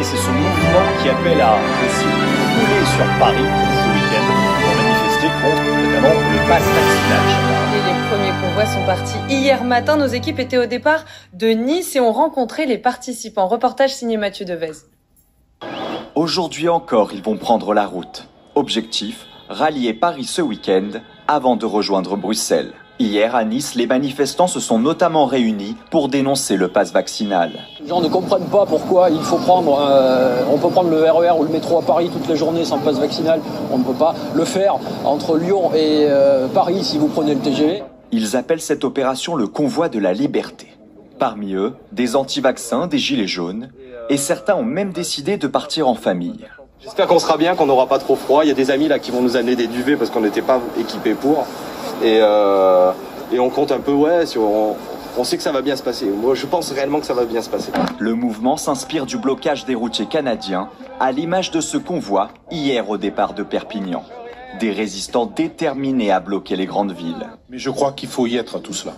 c'est ce mouvement qui appelle à aussi rouler sur Paris ce week-end pour manifester contre notamment le pass vaccinal. Et les premiers convois sont partis hier matin. Nos équipes étaient au départ de Nice et ont rencontré les participants. Reportage signé Mathieu Devez. Aujourd'hui encore, ils vont prendre la route. Objectif, rallier Paris ce week-end avant de rejoindre Bruxelles. Hier, à Nice, les manifestants se sont notamment réunis pour dénoncer le pass vaccinal. Les gens ne comprennent pas pourquoi il faut prendre, on peut prendre le RER ou le métro à Paris toute la journée sans pass vaccinal. On ne peut pas le faire entre Lyon et Paris si vous prenez le TGV. Ils appellent cette opération le convoi de la liberté. Parmi eux, des anti-vaccins, des gilets jaunes, et certains ont même décidé de partir en famille. J'espère qu'on sera bien, qu'on n'aura pas trop froid. Il y a des amis là qui vont nous amener des duvets parce qu'on n'était pas équipés pour. Et on compte un peu, on sait que ça va bien se passer. Moi, je pense réellement que ça va bien se passer. Le mouvement s'inspire du blocage des routiers canadiens, à l'image de ce convoi hier au départ de Perpignan. Des résistants déterminés à bloquer les grandes villes. Mais je crois qu'il faut y être à tout cela.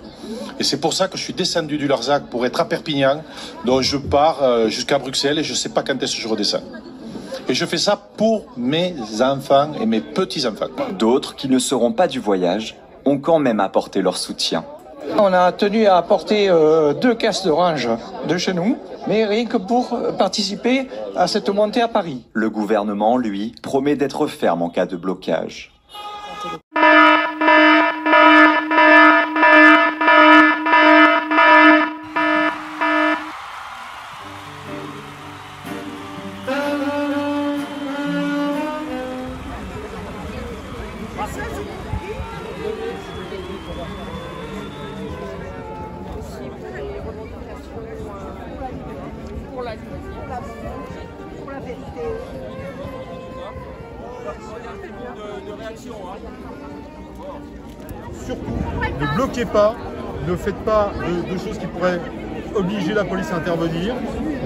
Et c'est pour ça que je suis descendu du Larzac pour être à Perpignan, dont je pars jusqu'à Bruxelles et je ne sais pas quand est-ce que je redescends. Et je fais ça pour mes enfants et mes petits-enfants. D'autres qui ne seront pas du voyage ont quand même apporté leur soutien. On a tenu à apporter 2 caisses d'orange de chez nous, mais rien que pour participer à cette montée à Paris. Le gouvernement, lui, promet d'être ferme en cas de blocage. Surtout, ne bloquez pas, ne faites pas de choses qui pourraient obliger la police à intervenir.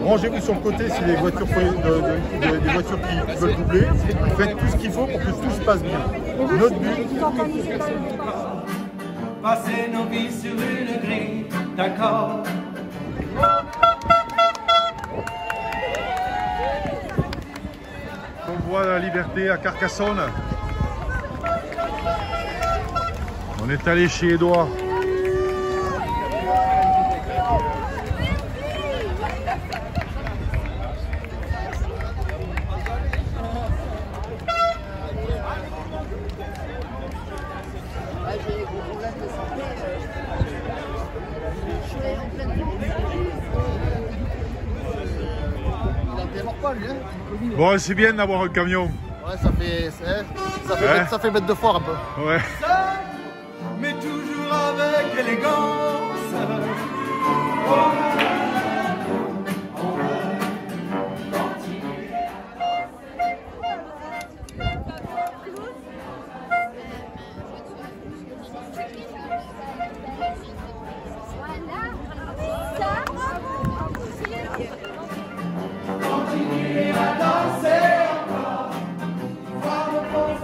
Rangez-vous sur le côté si les voitures, des voitures qui veulent doubler. Faites tout ce qu'il faut pour que tout se passe bien. Notre but... Passer nos vies sur une grille, d'accord. On voit la liberté à Carcassonne. On est allé chez Édouard. Bon, c'est bien d'avoir un camion. Ouais, ça fait bête de foire un peu. Ouais. Mais toujours avec élégance. Continuer à danser encore.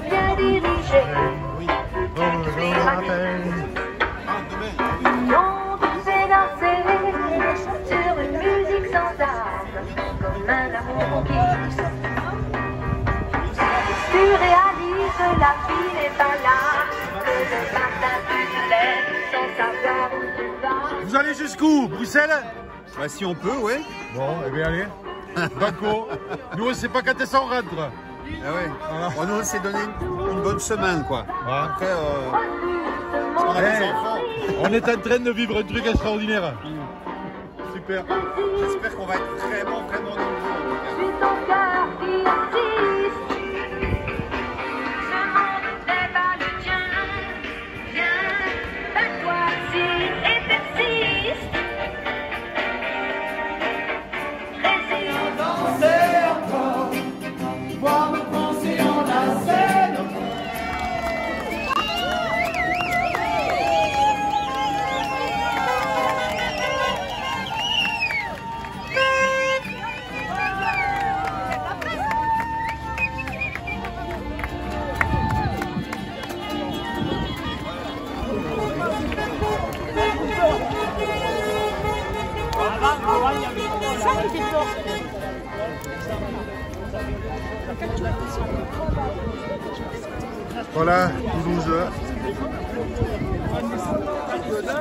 Bien dirigé. On te fait danser sur une musique sans armes, comme un amour conquis. Tu réalises la vie n'est pas là, que le matin tu te lèves sans savoir où tu vas. Vous allez jusqu'où? Bruxelles? Bah, si on peut, ouais. Bon, eh bien allez. D'accord. Nous on sait pas quand est-ce qu'on rentre. Ah ouais. Voilà. Bon, nous on s'est donné une bonne semaine quoi. Ouais. Après, on a des enfants. On est en train de vivre un truc extraordinaire. Super. J'espère qu'on va être vraiment nombreux. Je suis ton cœur qui insiste. Ce monde n'est pas le tien. Viens, bats-toi et persiste. Résiste. Danser encore. Voir me penser en la scène. Voilà, Toulouse.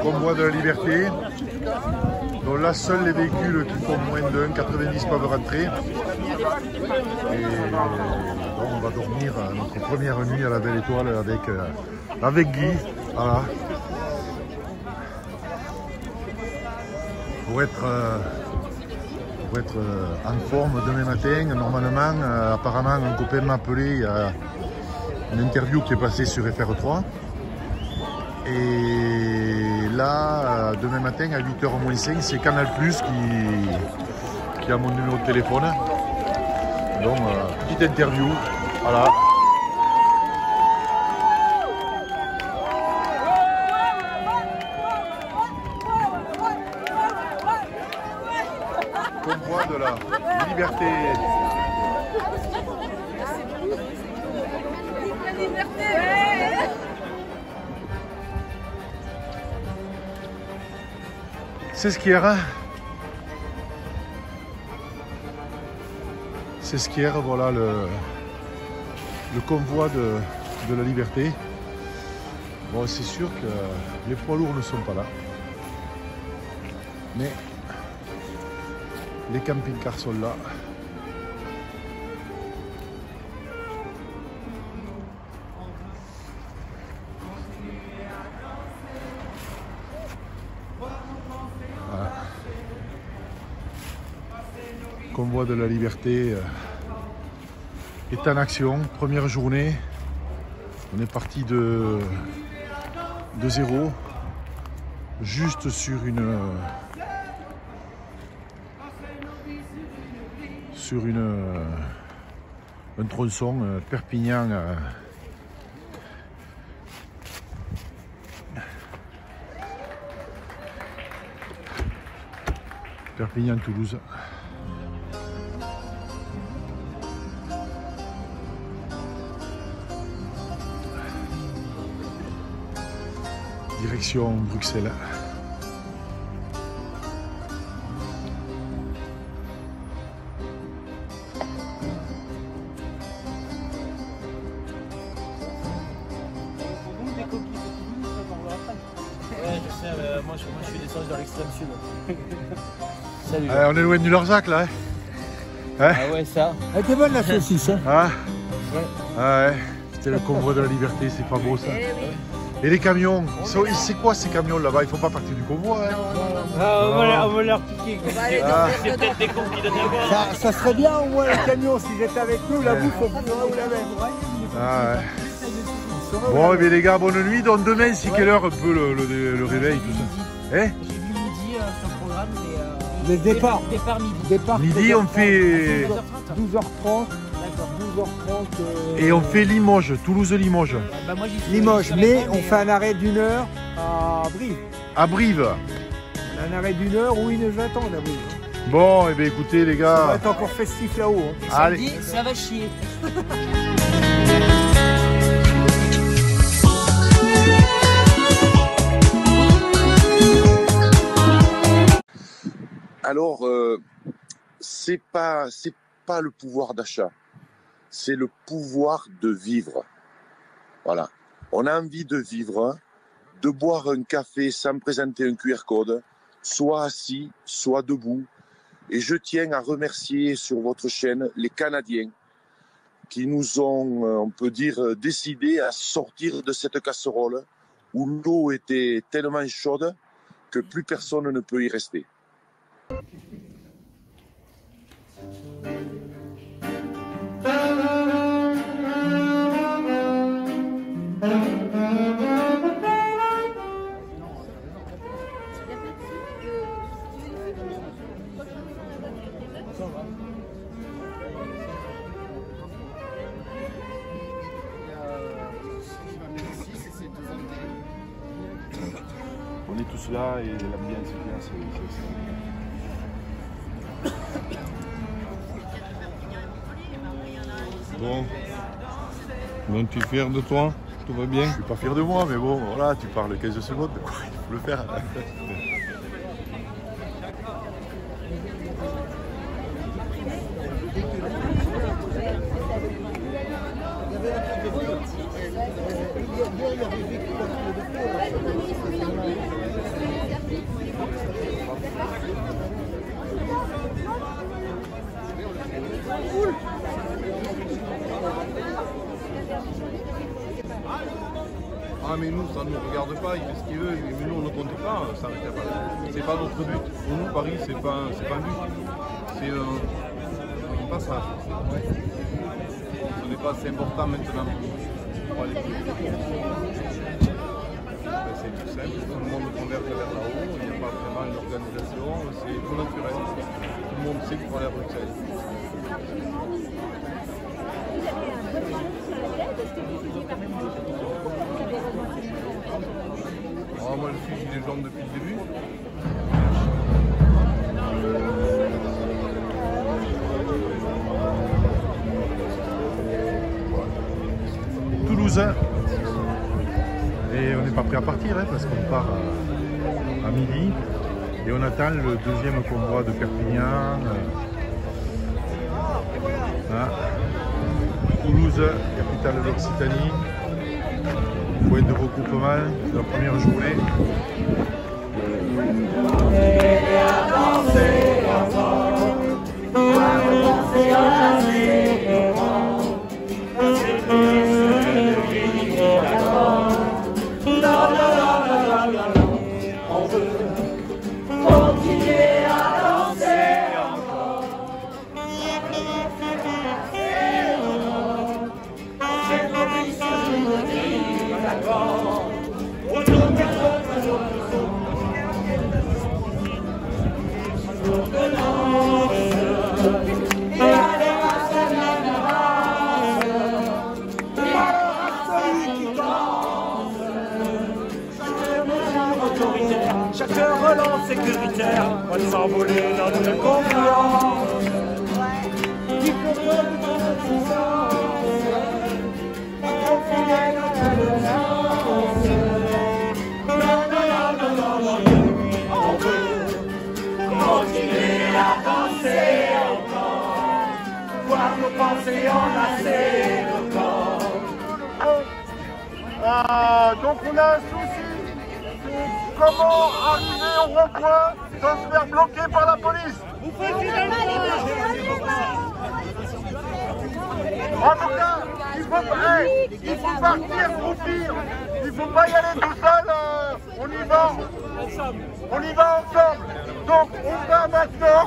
Convoi de la liberté. Donc là, seuls les véhicules qui font moins de 1,90 peuvent rentrer. Et bon, on va dormir notre première nuit à la Belle Étoile avec Guy. Voilà. Pour être en forme demain matin, normalement, apparemment, un copain m'a appelé, il y a une interview qui est passée sur FR3. Et là, demain matin, à 8h moins 5, c'est Canal+ qui a mon numéro de téléphone. Donc, petite interview, voilà. Convoi de la liberté. C'est ce qu'hier. C'est ce qu'hier, voilà le convoi de la liberté. Bon, c'est sûr que les poids lourds ne sont pas là. Mais les camping-cars sont là. Voilà. Convoi de la liberté est en action. Première journée. On est parti de zéro. Juste sur un tronçon Perpignan Toulouse. Direction Bruxelles. Moi je suis descendu dans l'extrême sud. Salut. On est loin du Larzac là. Ah ouais, ça. Elle était bonne la saucisse. Hein. Ah. Ouais. Ah ouais. C'était le convoi de la liberté, c'est pas beau ça. Et les camions, c'est quoi ces camions là-bas? Ils font pas partie du convoi. Hein. On va leur piquer. C'est peut-être des cons qui donnent la voix. Ça serait bien au moins les camions s'ils étaient avec nous, la bouffe on pourrait où la même. Ah ouais. Bon, et bien les gars, bonne nuit. Donc demain, c'est quelle heure un peu le réveil, tout ça? J'ai vu midi sur le programme, mais... Le départ. Départ midi, on fait... 12h30. D'accord, 12h30. Et on fait Limoges, Toulouse-Limoges. Bah, moi, Limoges, mais on fait un arrêt d'1 heure à Brive. À Brive. Un arrêt d'1 heure ou 1h20 à Brive. Bon, et bien écoutez les gars... Ça va être encore festif là-haut. Hein. Allez. Ça va chier. Alors, c'est pas le pouvoir d'achat, c'est le pouvoir de vivre. Voilà. On a envie de vivre, de boire un café sans présenter un QR code, soit assis, soit debout. Et je tiens à remercier sur votre chaîne les Canadiens qui nous ont, on peut dire, décidé à sortir de cette casserole où l'eau était tellement chaude que plus personne ne peut y rester. On est tous là et l'ambiance est bien, c'est Bon. Donc tu es fier de toi? Tout va bien? Je suis pas fier de moi, mais bon, voilà, tu parles 15 secondes, il faut le faire. Ah mais nous ça ne nous regarde pas, il fait ce qu'il veut, mais nous on ne compte pas, ça n'arrête pas. C'est pas notre but. Pour nous Paris c'est pas un but. C'est un passage. Ce n'est pas assez important maintenant pour aller plus vite. C'est tout simple, tout le monde converge vers là-haut, il n'y a pas vraiment d'organisation, c'est tout naturel. Tout le monde sait qu'il faut aller à Bruxelles. Oh, moi je suis gilet jaune depuis le début. Toulousain. Et on n'est pas prêt à partir hein, parce qu'on part à midi et on attend le deuxième convoi de Perpignan. Toulouse, capitale d'Occitanie. Point de regroupement de la première journée. Chaque relance sécuritaire va s'envoler dans de confiance. Il faut que notre puissance confine notre violence. Non, non, non, non, non, on veut continuer à danser encore, voir nos pensées enlacer le corps. Donc on a un souci. Comment arriver au rond-point sans se faire bloquer par la police? En tout cas, il faut partir groupir. Il ne faut pas y aller tout seul. On y va ensemble. Donc on va maintenant.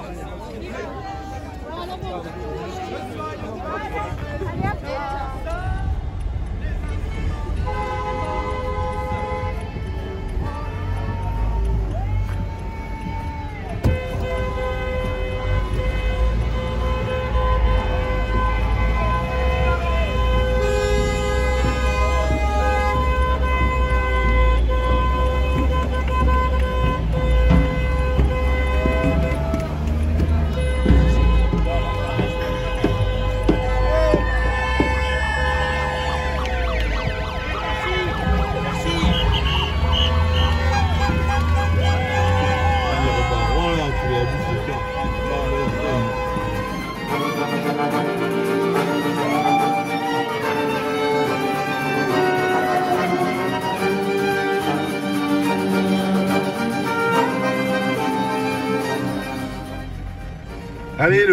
Allez,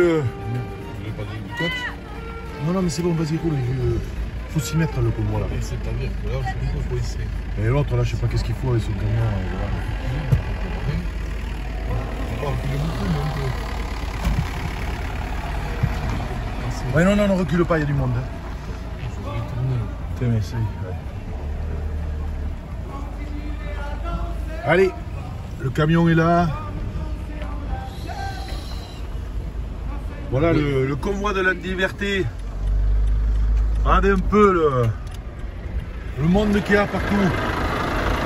Non, mais c'est bon, vas-y, roule. Faut s'y mettre, le convoi là. C'est-à-dire que là, c'est beaucoup coincé. Et l'autre, là, je sais pas qu'est-ce qu'il faut avec son camion. Ouais, non, ne recule pas, il y a du monde. Tiens, mais essaye. Allez, le camion est là. Voilà le convoi de la liberté. Regardez un peu le monde qu'il y a partout.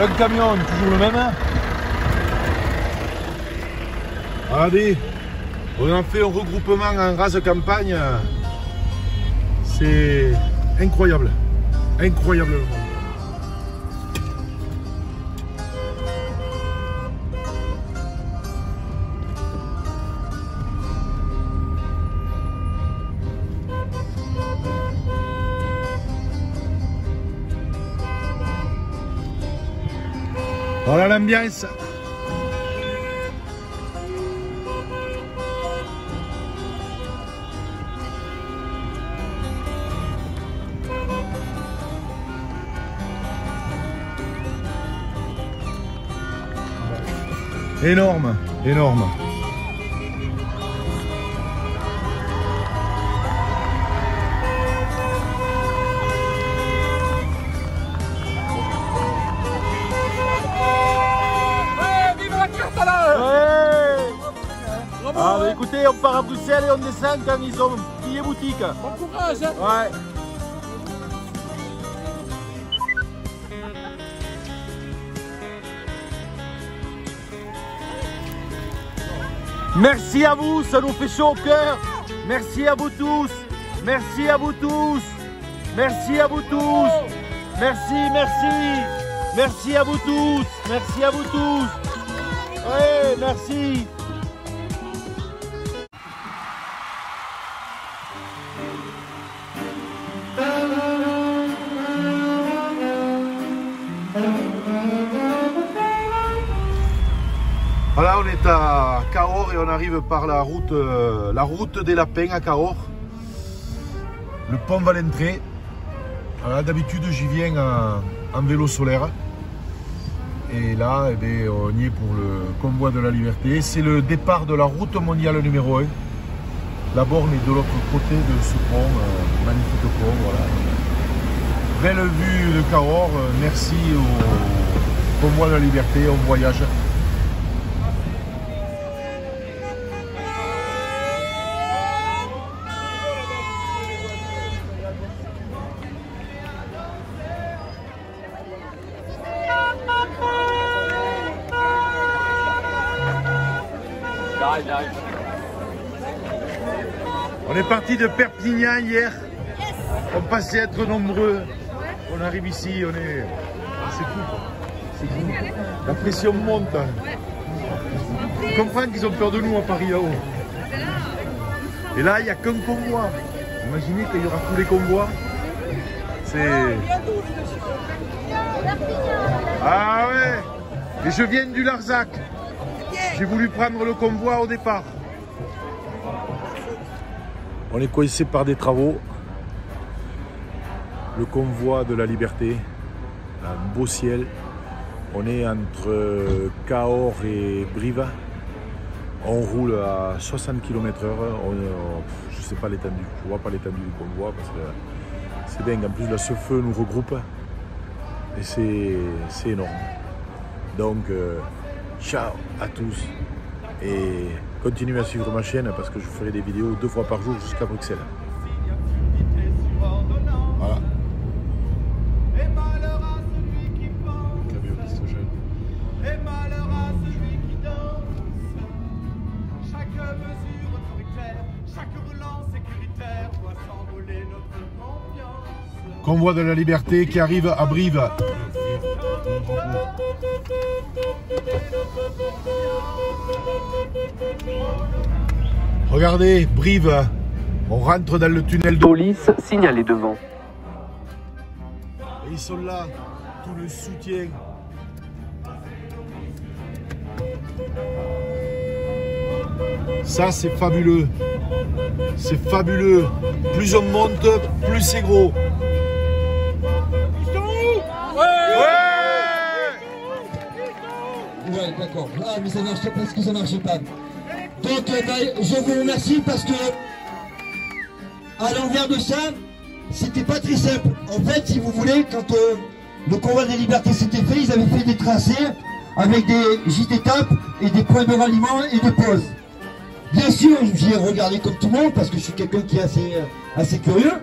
Un camion, toujours le même. Regardez, on a fait un regroupement en rase campagne. C'est incroyable. Incroyable le monde. Voilà l'ambiance. Énorme, énorme. Ah bah écoutez, on part à Bruxelles et on descend quand ils ont pillé boutique. Bon courage hein. Ouais. Merci à vous, ça nous fait chaud au cœur. Merci à vous tous. Merci à vous tous. Merci à vous tous. Merci, merci. Merci à vous tous. Merci à vous tous. Ouais, merci. Voilà, on est à Cahors et on arrive par la route des Lapins à Cahors. Le pont Valentré. Voilà, d'habitude j'y viens en vélo solaire. Et là, eh bien, on y est pour le convoi de la liberté. C'est le départ de la route mondiale numéro 1. La borne est de l'autre côté de ce pont, magnifique pont. Voilà. Belle vue de Cahors. Merci au convoi de la liberté, on voyage. On est parti de Perpignan hier. On pensait être nombreux. On arrive ici, on est. C'est fou. C'est fou. La pression monte. Je comprends qu'ils ont peur de nous à Paris là-haut. Et là, il n'y a qu'un convoi. Imaginez qu'il y aura tous les convois. C'est. Ah ouais. Et je viens du Larzac. J'ai voulu prendre le convoi au départ. On est coincé par des travaux. Le convoi de la liberté. Un beau ciel. On est entre Cahors et Brive. On roule à 60 km/h. Je ne sais pas l'étendue. Je ne vois pas l'étendue du convoi parce que c'est dingue. En plus, là, ce feu nous regroupe. Et c'est énorme. Donc, ciao à tous. Et continuez à suivre ma chaîne parce que je ferai des vidéos 2 fois par jour jusqu'à Bruxelles. Voilà. Convoi de la liberté qui arrive à Brive. Regardez, Brive, on rentre dans le tunnel de police signalé devant. Et ils sont là, tout le soutien. Ça, c'est fabuleux. C'est fabuleux. Plus on monte, plus c'est gros. Ouais, d'accord. Ah, mais ça marche pas parce que ça marche pas. Donc, je vous remercie parce que, à l'envers de ça, c'était pas très simple. En fait, si vous voulez, quand le convoi des libertés s'était fait, ils avaient fait des tracés avec des gîtes étapes et des points de ralliement et des pauses. Bien sûr, j'ai regardé comme tout le monde parce que je suis quelqu'un qui est assez curieux.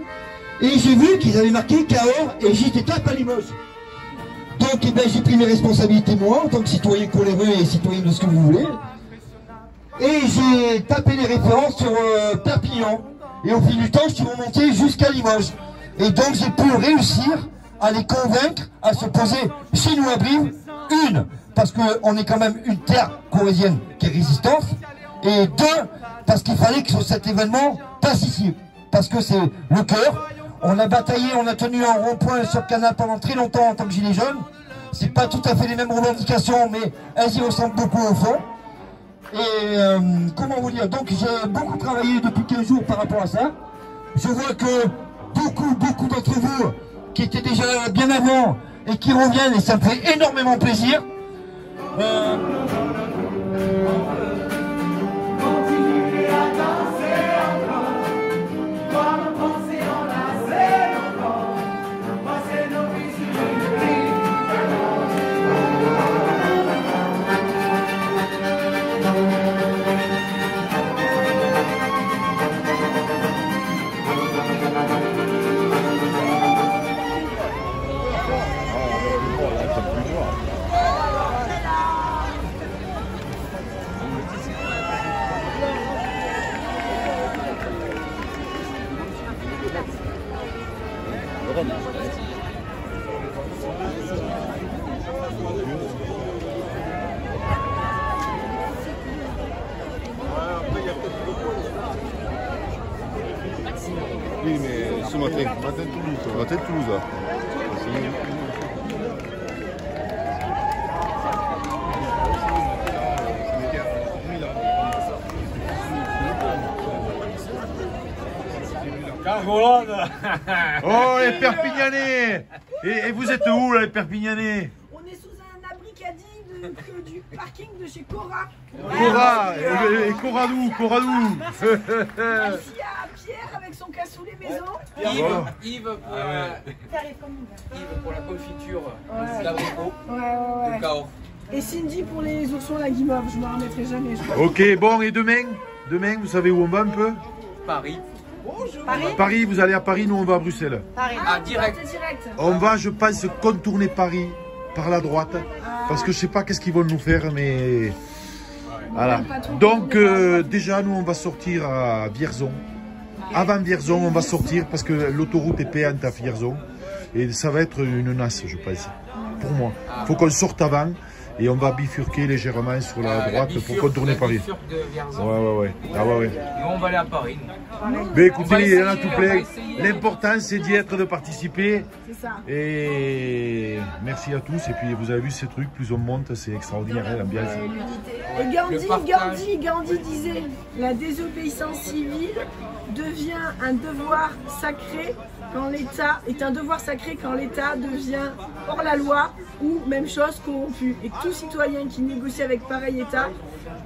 Et j'ai vu qu'ils avaient marqué Cahors et gîte étape à Limoges. Donc, eh ben, j'ai pris mes responsabilités moi, en tant que citoyen coléreux et citoyen de ce que vous voulez. Et j'ai tapé les références sur Perpignan. Et au fil du temps, je suis remonté jusqu'à Limoges. Et donc, j'ai pu réussir à les convaincre à se poser chez nous à Brive. Une, parce qu'on est quand même une terre corrézienne qui est résistante. Et deux, parce qu'il fallait que sur cet événement passe ici. Parce que c'est le cœur. On a bataillé, on a tenu un rond-point sur Canal pendant très longtemps en tant que gilet jaune. c'est pas tout à fait les mêmes revendications, mais elles y ressemblent beaucoup au fond. Et comment vous dire, donc j'ai beaucoup travaillé depuis 15 jours par rapport à ça. Je vois que beaucoup d'entre vous qui étaient déjà là bien avant et qui reviennent, et ça me fait énormément plaisir. Oui, mais ce matin, Toulouse, là. Oh, les Perpignanais! Et vous êtes où, là, les Perpignanais? On est sous un abri caddie du parking de chez Cora. Cora! Et Cora d'où? Cora d'où? Merci à Pierre avec son cassoulet maison. Yves pour la confiture d'abricot, de Cahors. Et Cindy pour les oursons à la guimauve, je ne m'en remettrai jamais. Ok, bon, et demain? Demain, vous savez où on va un peu? Paris. Paris, vous allez à Paris, nous on va à Bruxelles. Paris. Direct. On va, je pense, contourner Paris par la droite. Parce que je sais pas qu'est-ce qu'ils vont nous faire, mais... Voilà. Donc, déjà, nous on va sortir à Vierzon. Avant Vierzon, on va sortir parce que l'autoroute est payante à Vierzon. Et ça va être une nasse, je pense. Pour moi. Il faut qu'on sorte avant. Et on va bifurquer légèrement sur la droite pour contourner Paris. Ouais. Ah ouais. Et on va aller à Paris. Mais écoutez, il y en a tout plein. L'important, c'est d'y être, de participer. C'est ça. Et merci à tous. Et puis, vous avez vu ces trucs, plus on monte, c'est extraordinaire, l'ambiance. Et Gandhi disait, la désobéissance civile devient un devoir sacré quand l'État est un devoir sacré quand l'État devient hors la loi ou, même chose, corrompu. Et que tout citoyen qui négocie avec pareil État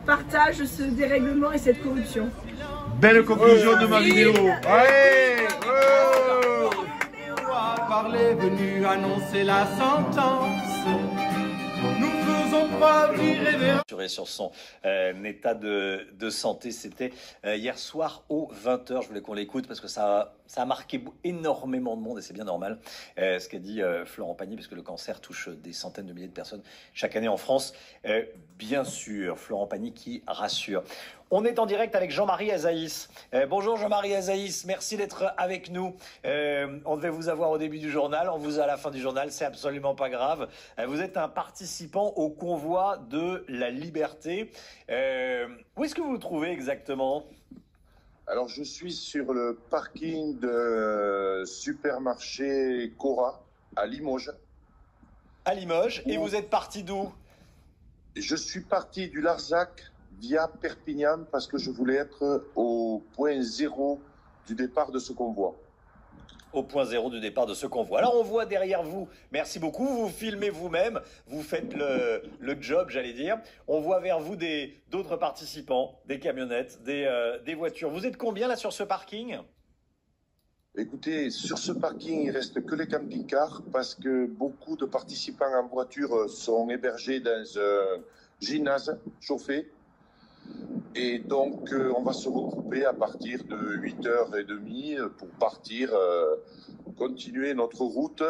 partage ce dérèglement et cette corruption. Belle conclusion de ma vidéo. Allez, Parler venu annoncer la sentence. Nous faisons preuve d'irrévérence. Sur son état de santé, c'était hier soir aux 20h. Je voulais qu'on l'écoute parce que ça a marqué énormément de monde et c'est bien normal ce qu'a dit Florent Pagny, parce que le cancer touche des centaines de milliers de personnes chaque année en France. Bien sûr, Florent Pagny qui rassure. On est en direct avec Jean-Marie Azaïs. Bonjour Jean-Marie Azaïs, merci d'être avec nous. On devait vous avoir au début du journal, on vous a à la fin du journal, c'est absolument pas grave. Vous êtes un participant au convoi de la liberté. Où est-ce que vous vous trouvez exactement ? Alors je suis sur le parking de supermarché Cora à Limoges. À Limoges, et vous êtes parti d'où ? Je suis parti du Larzac via Perpignan parce que je voulais être au point zéro du départ de ce convoi. Au point zéro du départ de ce convoi. Alors on voit derrière vous, merci beaucoup, vous filmez vous-même, vous faites le job, j'allais dire. On voit vers vous d'autres participants, des camionnettes, des voitures. Vous êtes combien là sur ce parking ? Écoutez, sur ce parking, il ne reste que les camping-cars parce que beaucoup de participants en voiture sont hébergés dans un gymnase chauffé. Et donc, on va se regrouper à partir de 8h30 pour partir, continuer notre route.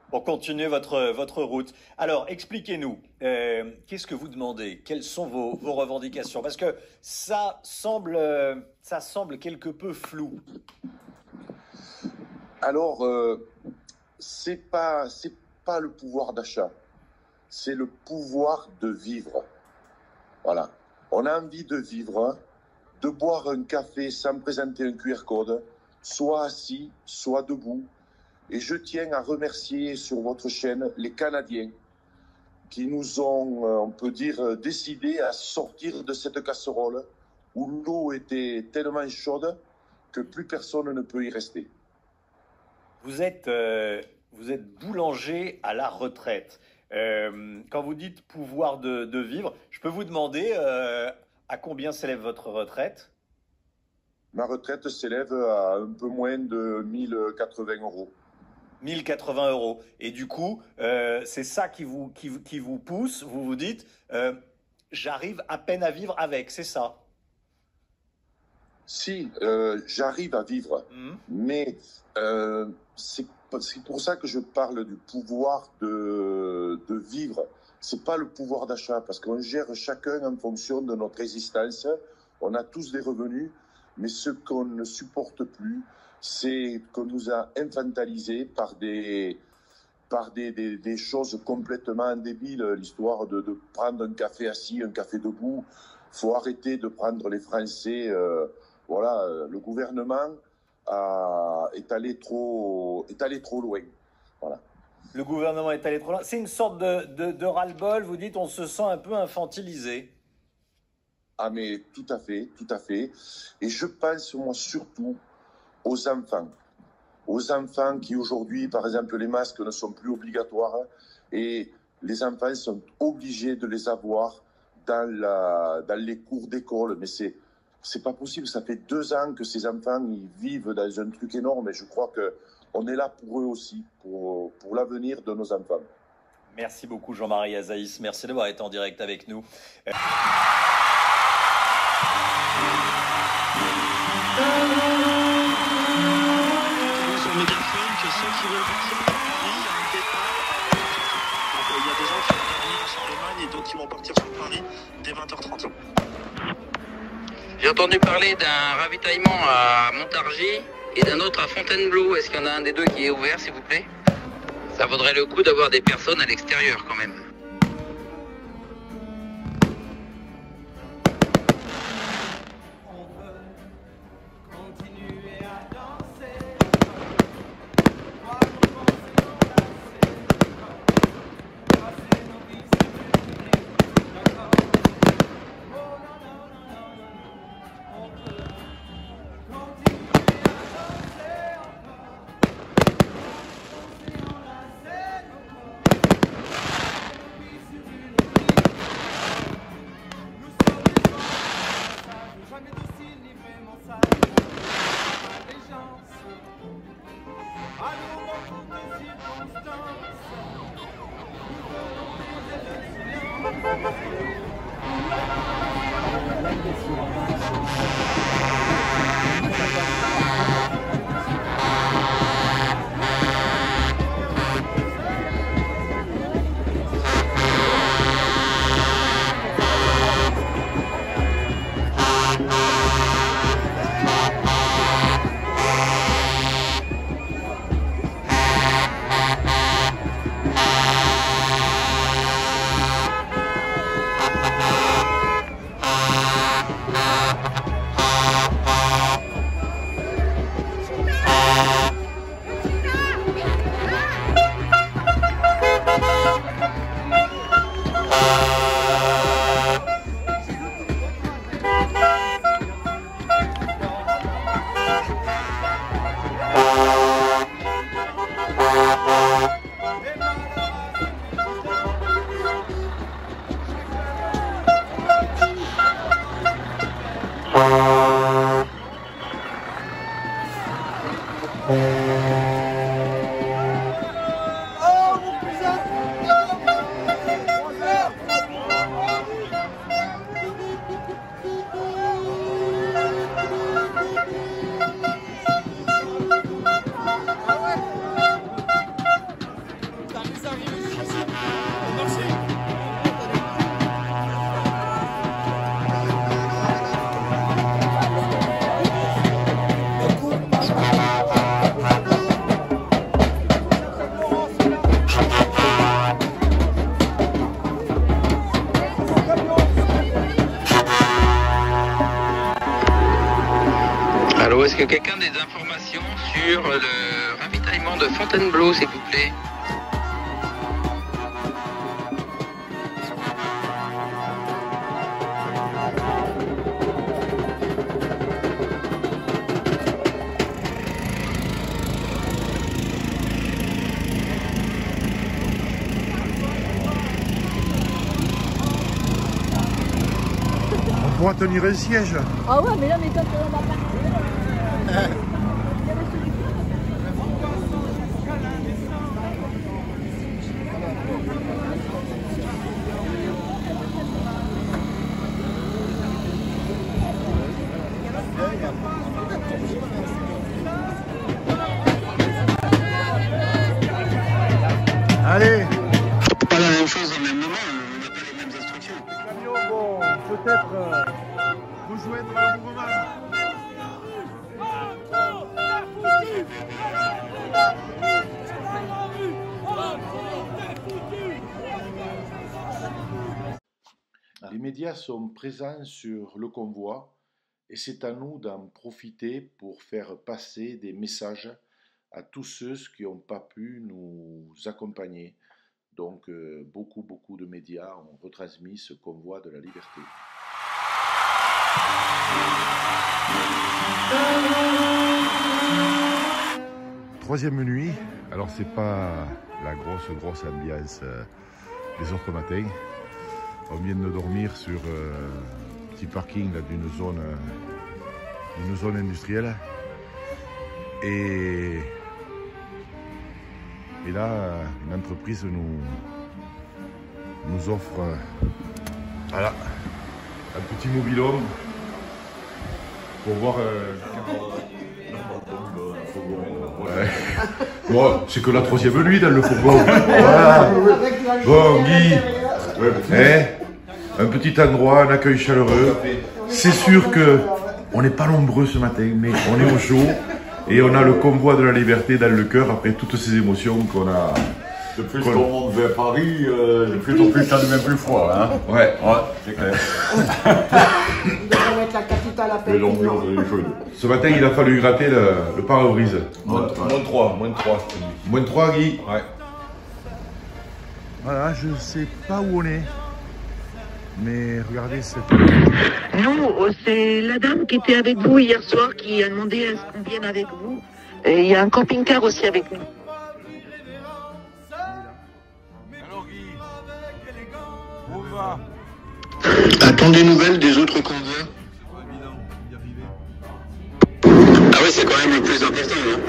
Pour continuer votre route. Alors, expliquez-nous, qu'est-ce que vous demandez ? Quelles sont vos revendications ? Parce que ça semble quelque peu flou. Alors, c'est pas le pouvoir d'achat, c'est le pouvoir de vivre. Voilà. On a envie de vivre, de boire un café sans présenter un QR code, soit assis, soit debout. Et je tiens à remercier sur votre chaîne les Canadiens qui nous ont, on peut dire, décidé à sortir de cette casserole où l'eau était tellement chaude que plus personne ne peut y rester. Vous êtes boulanger à la retraite. Quand vous dites pouvoir de vivre, je peux vous demander à combien s'élève votre retraite? Ma retraite s'élève à un peu moins de 1080 €. 1080 €. Et du coup, c'est ça qui vous pousse, vous vous dites, j'arrive à peine à vivre avec, c'est ça? Si, j'arrive à vivre, mais c'est pour ça que je parle du pouvoir de vivre. C'est pas le pouvoir d'achat, parce qu'on gère chacun en fonction de notre existence. On a tous des revenus, mais ce qu'on ne supporte plus, c'est qu'on nous a infantilisés par des choses complètement débiles. L'histoire de prendre un café assis, un café debout. Faut arrêter de prendre les Français. Voilà, le gouvernement est allé trop loin. Voilà. Le gouvernement est allé trop loin. C'est une sorte de ras-le-bol. Vous dites, on se sent un peu infantilisé. Ah mais tout à fait, tout à fait. Et je pense moi surtout aux enfants qui aujourd'hui, par exemple, les masques ne sont plus obligatoires et les enfants sont obligés de les avoir dans les cours d'école. Mais c'est pas possible. Ça fait 2 ans que ces enfants ils vivent dans un truc énorme et je crois que on est là pour eux aussi, pour l'avenir de nos enfants. Merci beaucoup Jean-Marie Azaïs. Merci d'avoir été en direct avec nous. Sur mégaphone que ceux qui veulent partir de Paris, il y a un départ. Il y a des gens qui vont dormir à Charlemagne et d'autres qui vont partir sur Paris dès 20h30. J'ai entendu parler d'un ravitaillement à Montargis et d'un autre à Fontainebleau. Est-ce qu'il y en a un des deux qui est ouvert, s'il vous plaît? Ça vaudrait le coup d'avoir des personnes à l'extérieur quand même. Est-ce que quelqu'un a des informations sur le ravitaillement de Fontainebleau, s'il vous plaît. On pourra tenir un siège. Ah ouais, mais là, mais quand on va partir. Allez. Pas la même chose au même moment, on n'a pas les mêmes instructions. Les camions vont peut-être rejoindre le mouvement. Les médias sont présents sur le convoi et c'est à nous d'en profiter pour faire passer des messages à tous ceux qui n'ont pas pu nous accompagner. Donc beaucoup de médias ont retransmis ce convoi de la liberté. Troisième nuit, alors c'est pas la grosse ambiance des autres matins. On vient de dormir sur un petit parking d'une zone industrielle. Et là, une entreprise nous offre voilà, un petit mobil-home pour voir... Ouais. Bon, c'est que la troisième nuit dans le fourgon. Voilà. Bon, Guy, un petit endroit, un accueil chaleureux. C'est sûr que on n'est pas nombreux ce matin, mais on est au chaud. Et on a le convoi de la liberté dans le cœur après toutes ces émotions qu'on a. De plus qu'on monte vers Paris, de plus en plus ça devient plus froid. Hein. Ouais, c'est clair. On devrait mettre la capitale à peine. Et l'ambiance est chaude. Ce matin, il a fallu gratter le pare-brise. Moins 3. Moins 3, Guy. Ouais. Voilà, je sais pas où on est. Mais regardez cette... Non, c'est la dame qui était avec vous hier soir qui a demandé à ce qu'on vienne avec vous. Et il y a un camping-car aussi avec nous. Alors Guy, où va? Attends des nouvelles des autres convois. Ah oui, c'est quand même le plus important. Hein.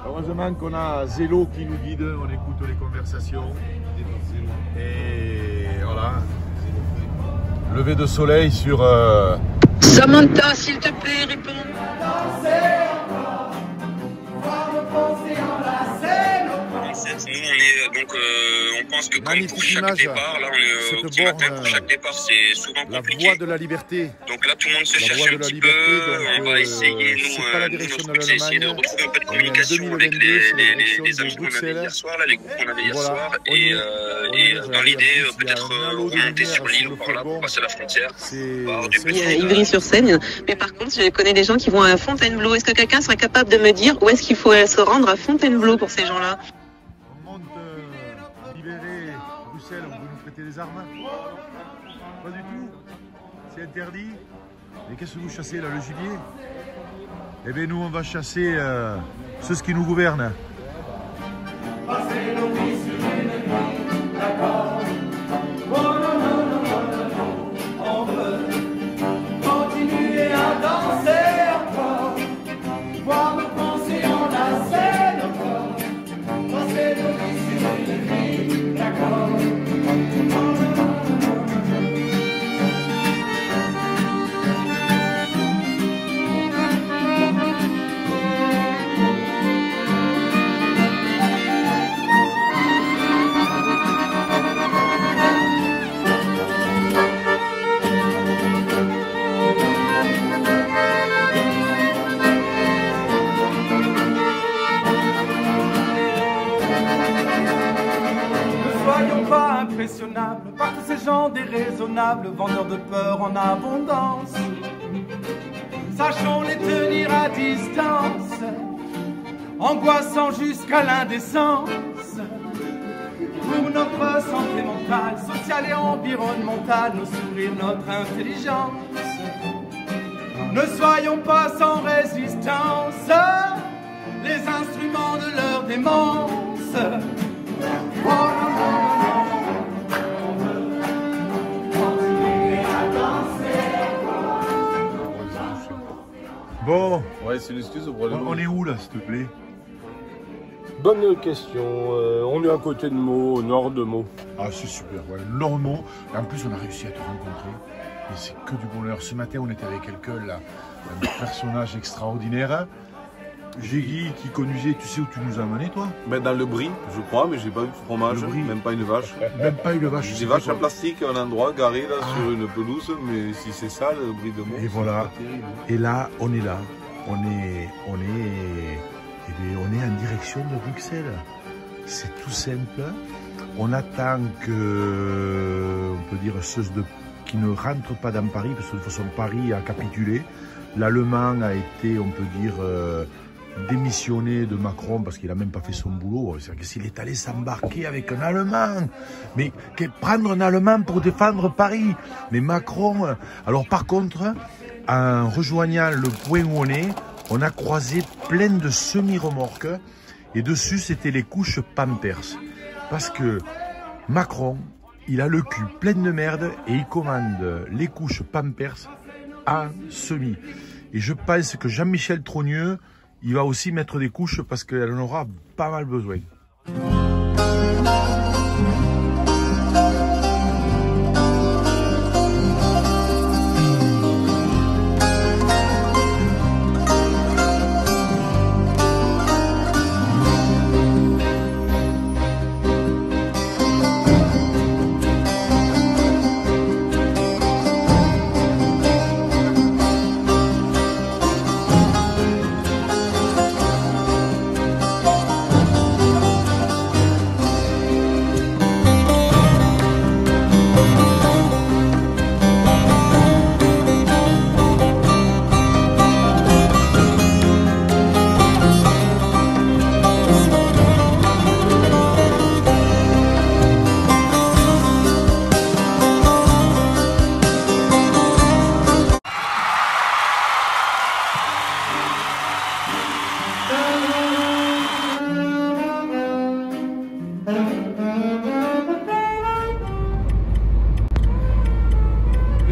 Heureusement qu'on a Zélo qui nous guide, on écoute les conversations. Et voilà. Lever de soleil sur... Samantha, s'il te plaît, réponds. On pense que comme pour chaque départ, là on est au petit matin, pour chaque départ c'est souvent compliqué. La voie de la liberté. Donc là tout le monde se cherche un petit peu, on va essayer, nous notre but c'est essayer de retrouver un peu de communication avec les amis qu'on avait hier soir, là, les groupes qu'on avait hier soir, et dans l'idée peut-être remonter sur l'île ou par là pour passer la frontière. Il y a Ivry-sur-Seine, mais par contre je connais des gens qui vont à Fontainebleau. Est-ce que quelqu'un serait capable de me dire où est-ce qu'il faut se rendre à Fontainebleau pour ces gens-là? Bruxelles, on veut nous prêter des armes? Pas du tout. C'est interdit. Et qu'est-ce que vous chassez là, le gibier? Eh bien nous on va chasser ceux qui nous gouvernent. On veut continuer à danser encore, voir nos pensées enlacées encore, passer nos vies sur une vie, d'accord. Par tous ces gens déraisonnables, vendeurs de peur en abondance. Sachons les tenir à distance, angoissant jusqu'à l'indécence. Pour notre santé mentale, sociale et environnementale, nos sourires, notre intelligence. Ne soyons pas sans résistance, les instruments de leur démence. Oh, non, non, non. Bon, ouais, c'est l'excuse pour le on est où là, s'il te plaît? Bonne question. On est à côté de Meaux, au nord de Meaux. Ah, c'est super, ouais, nord de Meaux. Et en plus, on a réussi à te rencontrer. Et c'est que du bonheur. Ce matin, on était avec quelqu'un là, un personnage extraordinaire. Jégui qui conduisait, tu sais où tu nous as amené, toi? Ben, dans le Brie, je crois, mais j'ai pas vu de fromage, même pas une vache. Même pas une vache. Des vaches en plastique à un endroit, garées là, sur une pelouse, mais si c'est ça, le Brie de Meaux. Et voilà. Et là, on est là. On est en direction de Bruxelles. C'est tout simple. On attend que, on peut dire, ceux qui ne rentrent pas dans Paris, parce que de toute façon, Paris a capitulé. L'Allemand a été, on peut dire, démissionné de Macron parce qu'il n'a même pas fait son boulot. C'est-à-dire que s'il est allé s'embarquer avec un Allemand, mais prendre un Allemand pour défendre Paris. Mais Macron, alors par contre, en rejoignant le point où on a croisé plein de semi-remorques et dessus c'était les couches Pampers. Parce que Macron, il a le cul plein de merde et il commande les couches Pampers en semi. Et je pense que Jean-Michel Trogneux, il va aussi mettre des couches parce qu'elle en aura pas mal besoin.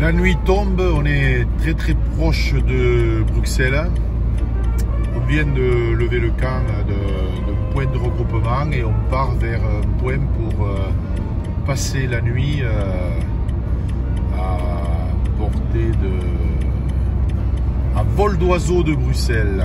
La nuit tombe, on est très très proche de Bruxelles. On vient de lever le camp d'un point de regroupement et on part vers un point pour passer la nuit à portée à vol d'oiseau de Bruxelles.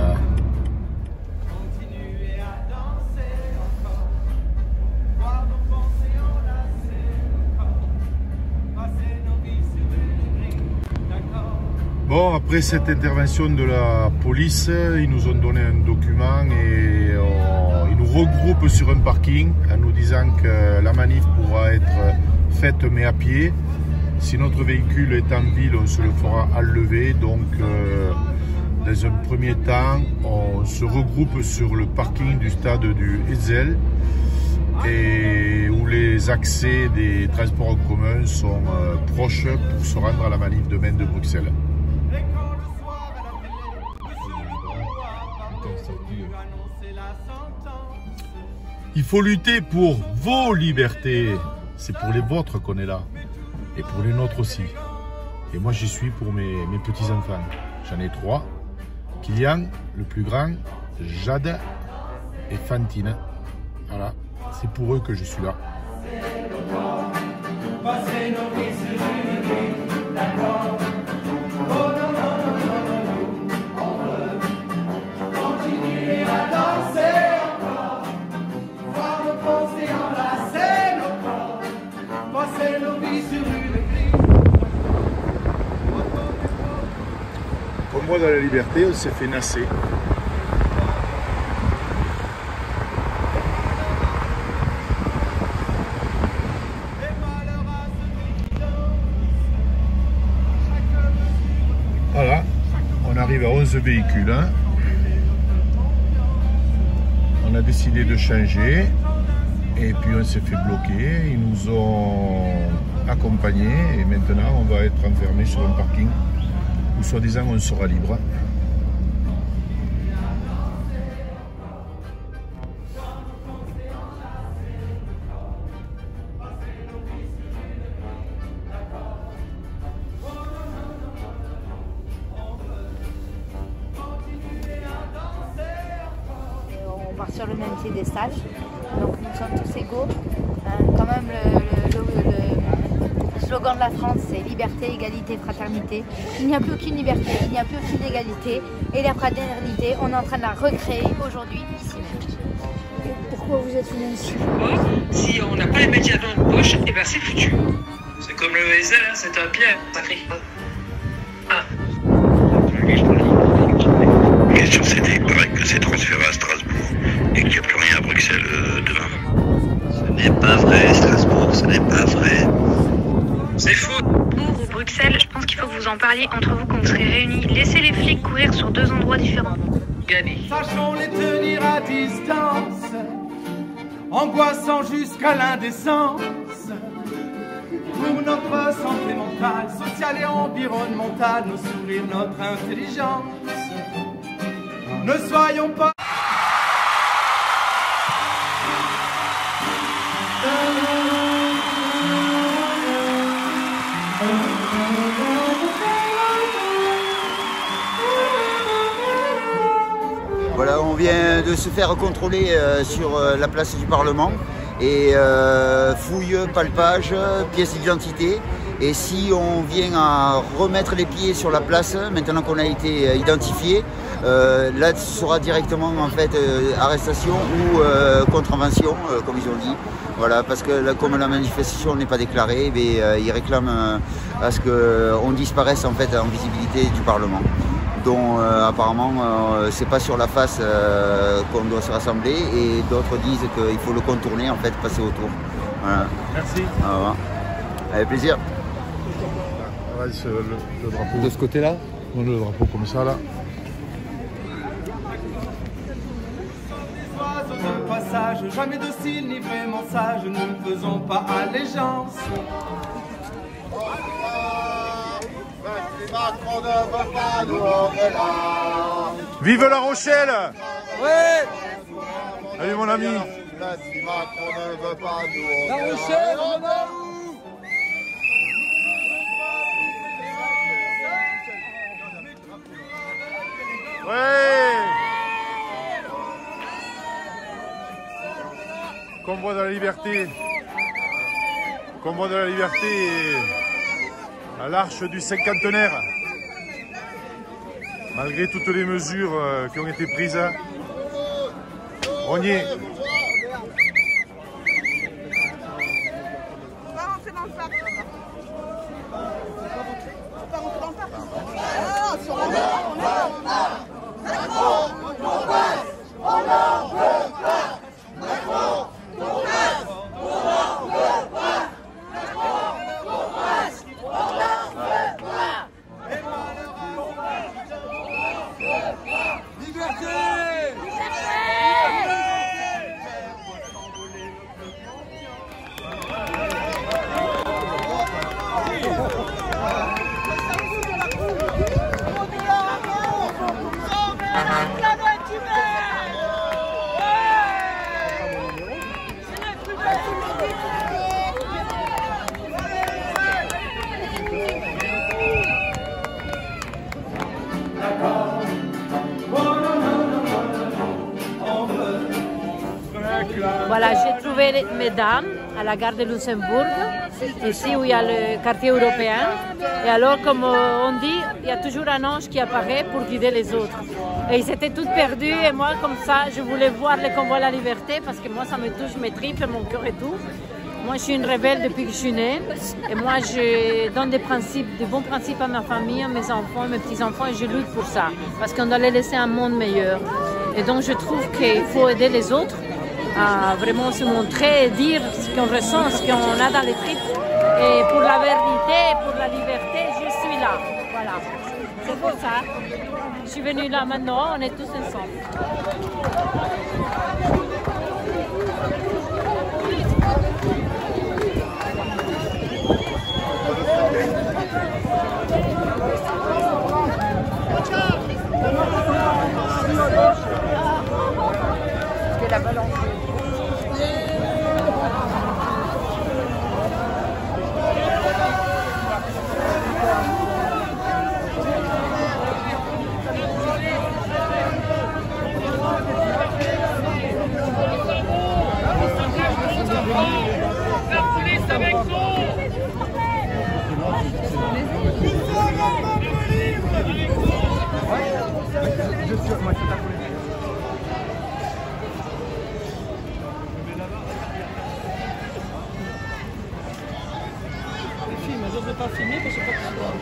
Bon, après cette intervention de la police, ils nous ont donné un document et ils nous regroupent sur un parking en nous disant que la manif pourra être faite mais à pied. Si notre véhicule est en ville, on se le fera enlever. Donc, dans un premier temps, on se regroupe sur le parking du stade du Hetzel et où les accès des transports en commun sont proches pour se rendre à la manif demain de Bruxelles. Il faut lutter pour vos libertés. C'est pour les vôtres qu'on est là. Et pour les nôtres aussi. Et moi j'y suis pour mes petits-enfants. J'en ai 3. Kylian, le plus grand, Jade et Fantine. Voilà, c'est pour eux que je suis là. Comme moi dans la liberté, on s'est fait nasser. Voilà, on arrive à 11 véhicules. Hein. a décidé de changer et puis on s'est fait bloquer. Ils nous ont accompagnés et maintenant on va être enfermés sur un parking où soi-disant on sera libre. On part sur le même piédestal, donc nous sommes tous égaux. Quand même le slogan de la France, c'est liberté, égalité, fraternité. Il n'y a plus aucune liberté, il n'y a plus aucune égalité. Et la fraternité, on est en train de la recréer aujourd'hui, ici même. Pourquoi vous êtes venus ici? Si on n'a pas les médias dans notre poche, et ben c'est foutu. C'est comme le ESL, hein, c'est un pied sacré. Ah. La question c'était, il paraît que c'est transféré à Strasbourg et qu'il n'y a plus rien à Bruxelles demain. Ce n'est pas vrai, Strasbourg, ce n'est pas vrai. C'est faux. Pour Bruxelles, je pense qu'il faut que vous en parliez entre vous quand vous serez réunis. Laissez les flics courir sur 2 endroits différents. Gagné. Sachons les tenir à distance, angoissant jusqu'à l'indécence. Pour notre santé mentale, sociale et environnementale, nos sourires, notre intelligence. Ne soyons pas... Voilà, on vient de se faire contrôler sur la place du Parlement et fouille, palpage, pièces d'identité. Et si on vient à remettre les pieds sur la place, maintenant qu'on a été identifié, là ce sera directement en fait arrestation ou contravention, comme ils ont dit. Voilà, parce que là, comme la manifestation n'est pas déclarée, ils réclament à ce qu'on disparaisse en fait en visibilité du Parlement. Donc apparemment c'est pas sur la face qu'on doit se rassembler et d'autres disent qu'il faut le contourner en fait, passer autour. Voilà. Merci. Voilà. Avec plaisir. Le drapeau. De ce côté-là? Non, le drapeau comme ça là. De passage, jamais docile ni vraiment sage, nous ne faisons pas allégeance. Vive La Rochelle! Ouais! Allez mon ami! La Rochelle, on en a où? Ouais! Convoi de la liberté. Convoi de la liberté à l'arche du cinquantenaire. Malgré toutes les mesures qui ont été prises. Rognier. Voilà, j'ai trouvé mes dames à la gare de Luxembourg, ici où il y a le quartier européen. Et alors, comme on dit, il y a toujours un ange qui apparaît pour guider les autres. Et ils étaient toutes perdues et moi, comme ça, je voulais voir le convoi de la liberté parce que moi, ça me touche mes tripes, mon cœur et tout. Moi, je suis une rebelle depuis que je suis née. Et moi, je donne des bons principes à ma famille, à mes enfants, à mes petits-enfants et je lutte pour ça. Parce qu'on doit les laisser un monde meilleur. Et donc, je trouve qu'il faut aider les autres à vraiment se montrer et dire ce qu'on ressent, ce qu'on a dans les tripes. Et pour la vérité, pour la liberté, je suis là. Voilà. C'est pour ça. Je suis venue là maintenant, on est tous ensemble. Je ne vais pas filmer parce que c'est pas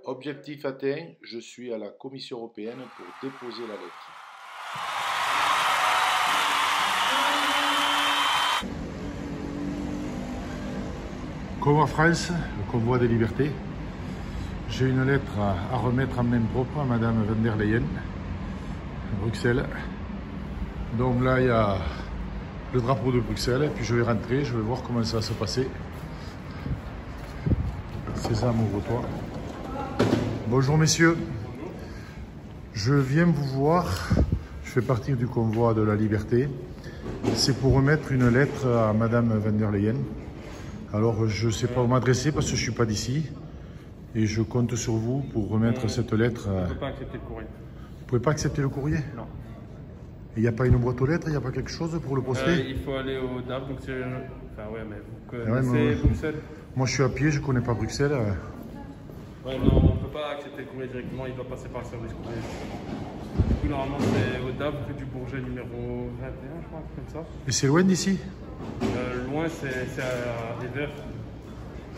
Objectif atteint, je suis à la Commission européenne pour déposer la lettre. Convoi France, le convoi des libertés. J'ai une lettre à remettre en main propre à Madame von der Leyen, à Bruxelles. Donc là, il y a le drapeau de Bruxelles, et puis je vais rentrer, je vais voir comment ça va se passer. Sésame, ouvre-toi. Bonjour messieurs, je viens vous voir, je fais partie du convoi de la liberté. C'est pour remettre une lettre à Madame von der Leyen. Alors je ne sais pas où m'adresser parce que je ne suis pas d'ici. Et je compte sur vous pour remettre cette lettre. On ne peut pas accepter le courrier. Vous ne pouvez pas accepter le courrier? Non. Il n'y a pas une boîte aux lettres, il n'y a pas quelque chose pour le poster? Il faut aller au DAF, donc c'est... Enfin ouais, mais vous connaissez Bruxelles? Moi je suis à pied, je ne connais pas Bruxelles. Ouais, non, on ne peut pas accepter le courrier directement, il doit passer par le service courrier. Du coup, normalement, c'est au DAF, rue du Bourget, numéro 21, je crois, comme ça. Et c'est loin d'ici? Loin, c'est à Evert. Je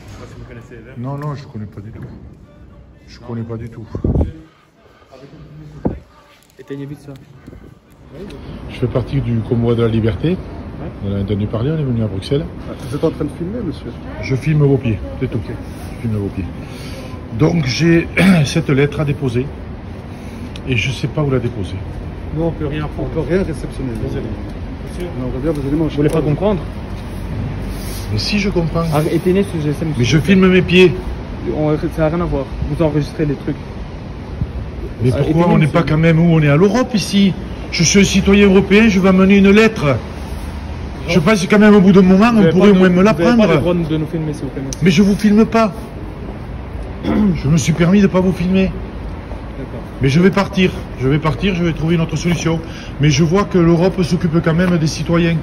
ne sais pas si vous connaissez Evert. Non, non, je ne connais pas du tout. Je ne connais pas du tout. Éteignez vite ça. Je fais partie du convoi de la liberté. On a entendu parler, on est venu à Bruxelles. Vous êtes en train de filmer, monsieur? Je filme vos pieds, c'est tout. Je filme vos pieds. Donc j'ai cette lettre à déposer et je ne sais pas où la déposer. Nous on peut rien prendre. On peut rien réceptionner. Désolé. Monsieur, on revient vos éléments. Vous voulez pas comprendre? Mais si je comprends. Ah, éteignez ce GSM. Mais je filme mes pieds. Ça n'a rien à voir. Vous enregistrez les trucs. Mais pourquoi on n'est pas quand même où? On est à l'Europe ici. Je suis un citoyen européen, je vais amener une lettre. Je pense quand même au bout d'un moment, on pourrait au moins me la prendre. Vous n'avez pas le droit de nous filmer, s'il vous plaît. Mais je vous filme pas. Je me suis permis de ne pas vous filmer. Mais je vais partir, je vais trouver une autre solution. Mais je vois que l'Europe s'occupe quand même des citoyens.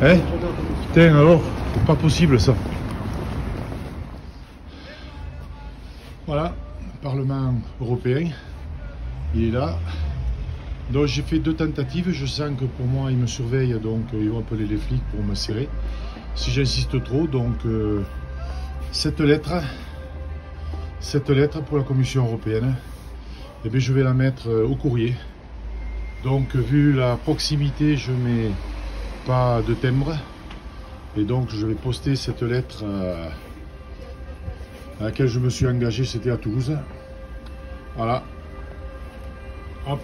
Hein? Putain, alors, c'est pas possible ça. Voilà, le Parlement européen, il est là. Donc j'ai fait 2 tentatives, je sens que pour moi ils me surveillent, donc ils vont appeler les flics pour me serrer. Si j'insiste trop, donc cette lettre pour la Commission européenne, eh bien, je vais la mettre au courrier. Donc vu la proximité, je ne mets pas de timbre. Et donc je vais poster cette lettre à laquelle je me suis engagé, c'était à Toulouse. Voilà. Hop.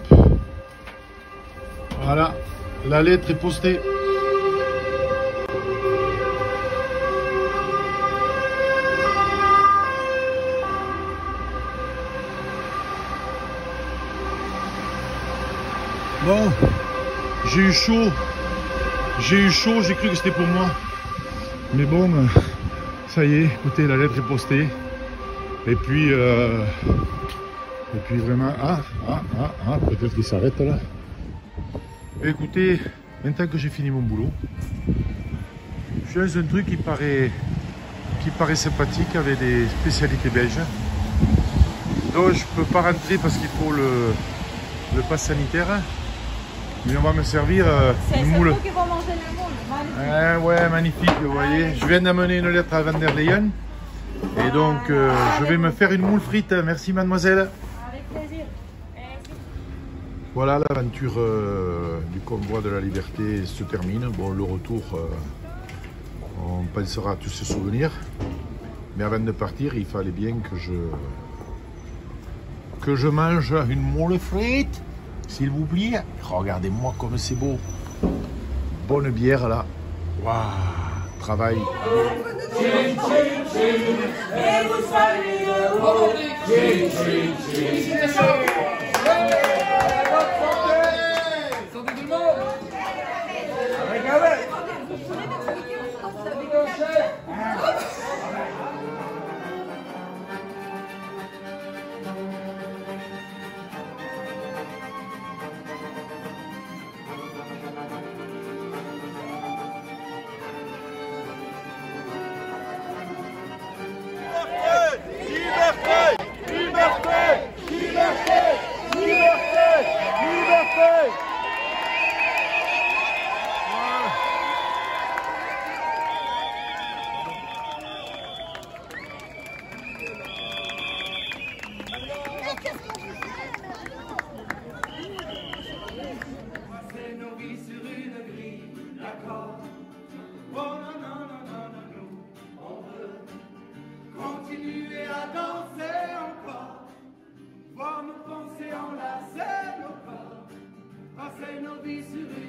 Voilà, la lettre est postée. Bon, j'ai eu chaud, j'ai cru que c'était pour moi. Mais bon, ça y est, écoutez, la lettre est postée. Et puis vraiment, peut-être qu'il s'arrête là. Écoutez, maintenant que j'ai fini mon boulot, je suis dans un truc qui paraît sympathique avec des spécialités belges. Donc je peux pas rentrer parce qu'il faut le pass sanitaire. Mais on va me servir une moule. C'est qui vont manger la moule. Ouais, magnifique, vous voyez. Je viens d'amener une lettre à von der Leyen. Et donc je vais me faire une moule frite. Merci mademoiselle. Avec plaisir. Voilà, l'aventure du convoi de la liberté se termine. Bon, le retour, on pensera à tous ces souvenirs. Mais avant de partir, il fallait bien que je mange une moule frite, s'il vous plaît. Regardez-moi comme c'est beau. Bonne bière là. Waouh, travail. sauter sur une